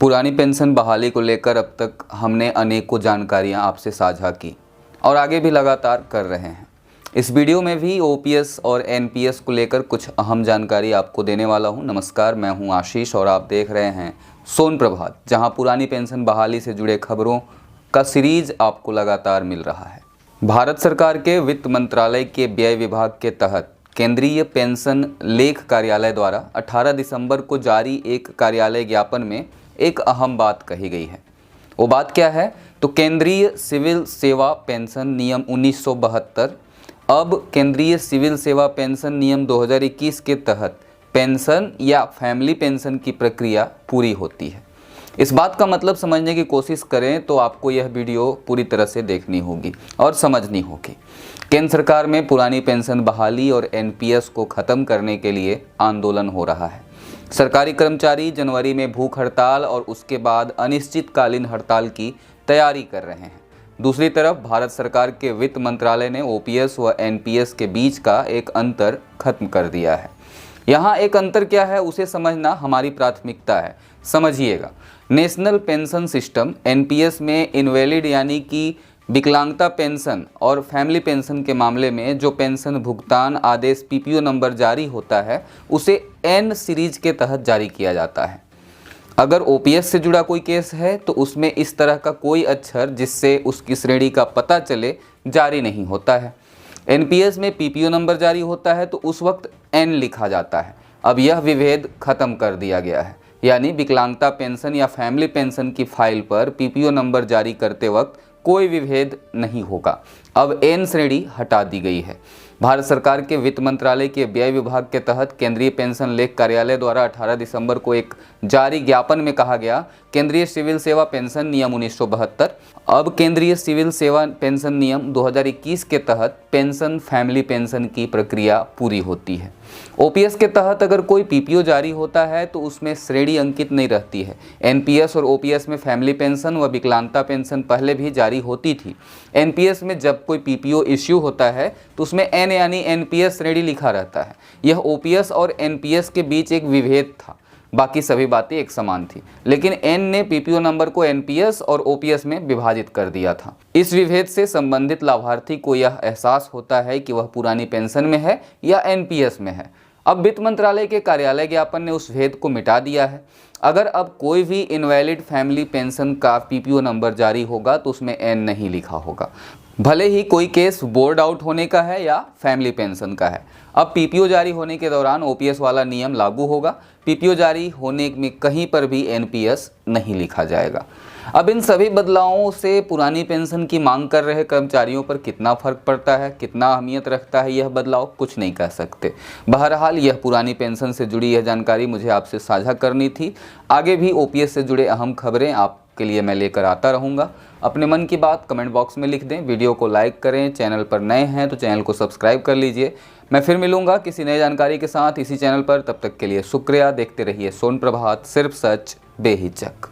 पुरानी पेंशन बहाली को लेकर अब तक हमने अनेकों जानकारियां आपसे साझा की और आगे भी लगातार कर रहे हैं। इस वीडियो में भी ओपीएस और एनपीएस को लेकर कुछ अहम जानकारी आपको देने वाला हूं। नमस्कार, मैं हूं आशीष और आप देख रहे हैं सोन प्रभात, जहां पुरानी पेंशन बहाली से जुड़े खबरों का सीरीज आपको लगातार मिल रहा है। भारत सरकार के वित्त मंत्रालय के व्यय विभाग के तहत केंद्रीय पेंशन लेख कार्यालय द्वारा 18 दिसंबर को जारी एक कार्यालय ज्ञापन में एक अहम बात कही गई है। वो बात क्या है? तो केंद्रीय सिविल सेवा पेंशन नियम 1972 अब केंद्रीय सिविल सेवा पेंशन नियम 2021 के तहत पेंशन या फैमिली पेंशन की प्रक्रिया पूरी होती है। इस बात का मतलब समझने की कोशिश करें तो आपको यह वीडियो पूरी तरह से देखनी होगी और समझनी होगी। केंद्र सरकार में पुरानी पेंशन बहाली और एनपीएस को खत्म करने के लिए आंदोलन हो रहा है। सरकारी कर्मचारी जनवरी में भूख हड़ताल और उसके बाद अनिश्चितकालीन हड़ताल की तैयारी कर रहे हैं। दूसरी तरफ भारत सरकार के वित्त मंत्रालय ने ओपीएस व एनपीएस के बीच का एक अंतर खत्म कर दिया है। यहाँ एक अंतर क्या है उसे समझना हमारी प्राथमिकता है। समझिएगा, नेशनल पेंशन सिस्टम एनपीएस में इनवैलिड यानी कि विकलांगता पेंशन और फैमिली पेंशन के मामले में जो पेंशन भुगतान आदेश पीपीओ नंबर जारी होता है उसे एन सीरीज के तहत जारी किया जाता है। अगर ओपीएस से जुड़ा कोई केस है तो उसमें इस तरह का कोई अक्षर जिससे उसकी श्रेणी का पता चले जारी नहीं होता है। एनपीएस में पीपीओ नंबर जारी होता है तो उस वक्त एन लिखा जाता है। अब यह विभेद खत्म कर दिया गया है, यानी विकलांगता पेंशन या फैमिली पेंशन की फाइल पर पीपीओ नंबर जारी करते वक्त कोई विभेद नहीं होगा। अब एन श्रेणी हटा दी गई है। भारत सरकार के वित्त मंत्रालय के व्यय विभाग के तहत केंद्रीय पेंशन लेख कार्यालय द्वारा 18 दिसंबर को एक जारी ज्ञापन में कहा गया, केंद्रीय सिविल सेवा पेंशन नियम 1972 अब केंद्रीय सिविल सेवा पेंशन नियम 2021 के तहत पेंशन फैमिली पेंशन की प्रक्रिया पूरी होती है। ओपीएस के तहत अगर कोई पीपीओ जारी होता है तो उसमें श्रेणी अंकित नहीं रहती है। एनपीएस और ओपीएस में फैमिली पेंशन व विकलांगता पेंशन पहले भी जारी होती थी। एनपीएस में जब कोई पीपीओ इश्यू होता है तो उसमें एन यानी एनपीएस श्रेणी लिखा रहता है। यह ओपीएस और एनपीएस के बीच एक विभेद था, बाकी सभी बातें एक समान थी, लेकिन एन ने पीपीओ नंबर को एनपीएस और ओपीएस में विभाजित कर दिया था। इस विभेद से संबंधित लाभार्थी को यह एहसास होता है कि वह पुरानी पेंशन में है या एनपीएस में है। अब वित्त मंत्रालय के कार्यालय ज्ञापन ने उस भेद को मिटा दिया है। अगर अब कोई भी इनवैलिड फैमिली पेंशन का पीपीओ नंबर जारी होगा तो उसमें एन नहीं लिखा होगा, भले ही कोई केस बोर्ड आउट होने का है या फैमिली पेंशन का है। अब पीपीओ जारी होने के दौरान ओपीएस वाला नियम लागू होगा। पीपीओ जारी होने में कहीं पर भी एनपीएस नहीं लिखा जाएगा। अब इन सभी बदलावों से पुरानी पेंशन की मांग कर रहे कर्मचारियों पर कितना फर्क पड़ता है, कितना अहमियत रखता है यह बदलाव, कुछ नहीं कह सकते। बहरहाल यह पुरानी पेंशन से जुड़ी यह जानकारी मुझे आपसे साझा करनी थी। आगे भी ओपीएस से जुड़े अहम खबरें आपके लिए मैं लेकर आता रहूँगा। अपने मन की बात कमेंट बॉक्स में लिख दें, वीडियो को लाइक करें, चैनल पर नए हैं तो चैनल को सब्सक्राइब कर लीजिए। मैं फिर मिलूंगा किसी नई जानकारी के साथ इसी चैनल पर। तब तक के लिए शुक्रिया। देखते रहिए सोन प्रभात, सिर्फ सच बेहिचक।